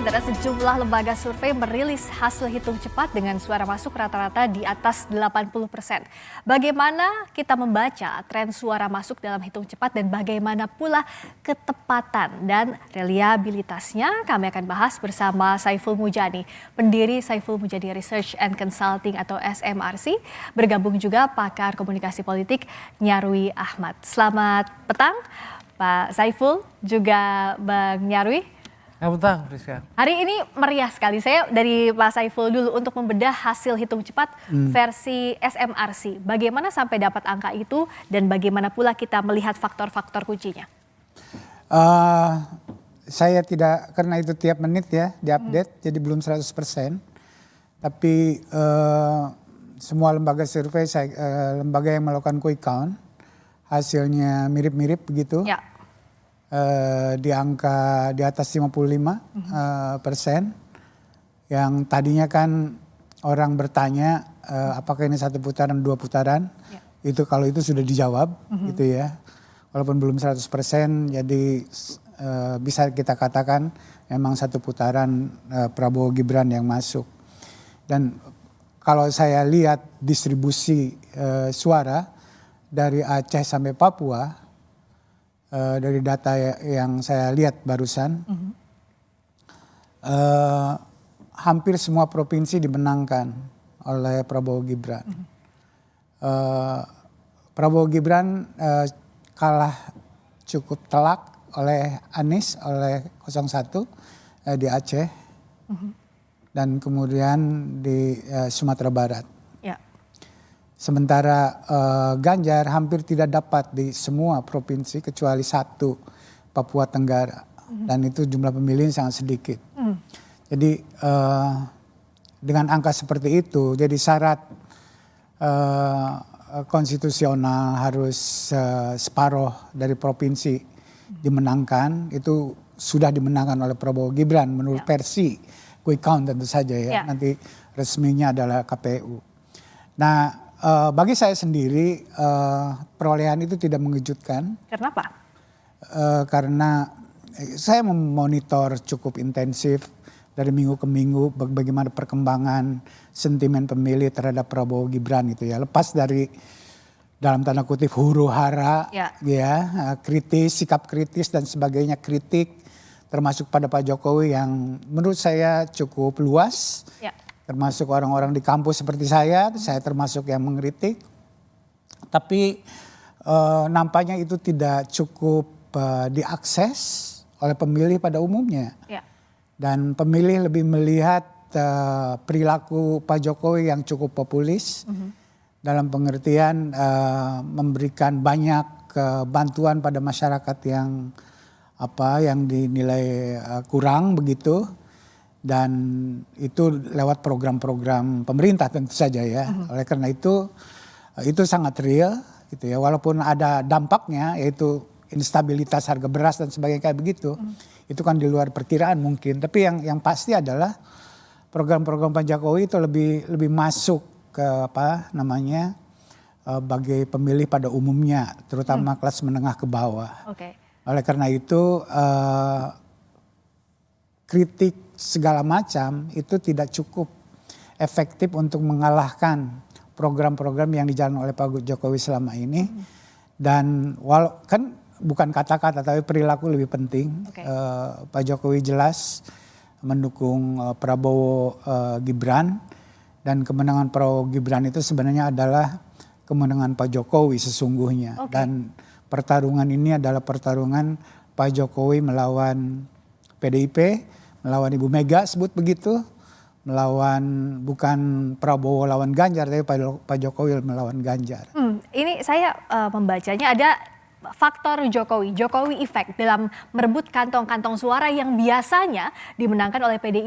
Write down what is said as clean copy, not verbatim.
Saudara, sejumlah lembaga survei merilis hasil hitung cepat dengan suara masuk rata-rata di atas 80%. Bagaimana kita membaca tren suara masuk dalam hitung cepat dan bagaimana pula ketepatan dan reliabilitasnya? Kami akan bahas bersama Saiful Mujani, pendiri Saiful Mujani Research and Consulting atau SMRC. Bergabung juga pakar komunikasi politik Nyarwi Ahmad. Selamat petang Pak Saiful, juga Bang Nyarwi. Petang, Rizka. Hari ini meriah sekali. Saya dari Pak Saiful dulu untuk membedah hasil hitung cepat versi SMRC. Bagaimana sampai dapat angka itu dan bagaimana pula kita melihat faktor-faktor kuncinya? Saya tidak, karena itu tiap menit ya diupdate, jadi belum 100%. Tapi semua lembaga survei, lembaga yang melakukan quick count, hasilnya mirip-mirip begitu. Ya. Di angka di atas 55%, yang tadinya kan orang bertanya apakah ini satu putaran, dua putaran, itu kalau itu sudah dijawab gitu ya, walaupun belum 100%, jadi bisa kita katakan memang satu putaran Prabowo Gibran yang masuk. Dan kalau saya lihat distribusi suara dari Aceh sampai Papua, dari data yang saya lihat barusan, hampir semua provinsi dimenangkan oleh Prabowo Gibran. Prabowo Gibran kalah cukup telak oleh Anies, oleh 01 di Aceh, dan kemudian di Sumatera Barat. Sementara Ganjar hampir tidak dapat di semua provinsi kecuali satu, Papua Tenggara. Dan itu jumlah pemilih sangat sedikit. Jadi dengan angka seperti itu, jadi syarat konstitusional harus separuh dari provinsi dimenangkan, itu sudah dimenangkan oleh Prabowo Gibran menurut versi quick count tentu saja ya. Nanti resminya adalah KPU. Nah, bagi saya sendiri perolehan itu tidak mengejutkan. Kenapa? Karena saya memonitor cukup intensif dari minggu ke minggu bagaimana perkembangan sentimen pemilih terhadap Prabowo Gibran itu ya. Lepas dari dalam tanda kutip huru hara, ya kritis, sikap kritis dan sebagainya, kritik termasuk pada Pak Jokowi yang menurut saya cukup luas. Termasuk orang-orang di kampus seperti saya termasuk yang mengkritik. Tapi nampaknya itu tidak cukup diakses oleh pemilih pada umumnya. Dan pemilih lebih melihat perilaku Pak Jokowi yang cukup populis. Dalam pengertian memberikan banyak bantuan pada masyarakat yang dinilai kurang begitu. Dan itu lewat program-program pemerintah tentu saja ya. Oleh karena itu sangat real gitu ya. Walaupun ada dampaknya yaitu instabilitas harga beras dan sebagainya kayak begitu. Itu kan di luar perkiraan mungkin. Tapi yang pasti adalah program-program Pak Jokowi itu lebih masuk ke bagi pemilih pada umumnya, terutama kelas menengah ke bawah. Oleh karena itu kritik segala macam itu tidak cukup efektif untuk mengalahkan program-program yang dijalankan oleh Pak Jokowi selama ini. Dan kan bukan kata-kata tapi perilaku lebih penting. Pak Jokowi jelas mendukung Prabowo Gibran, dan kemenangan Prabowo Gibran itu sebenarnya adalah kemenangan Pak Jokowi sesungguhnya. Dan pertarungan ini adalah pertarungan Pak Jokowi melawan PDIP, melawan Ibu Mega sebut begitu, melawan bukan Prabowo lawan Ganjar, tapi Pak Jokowi melawan Ganjar. Ini saya membacanya ada faktor Jokowi effect dalam merebut kantong-kantong suara yang biasanya dimenangkan oleh PDIP.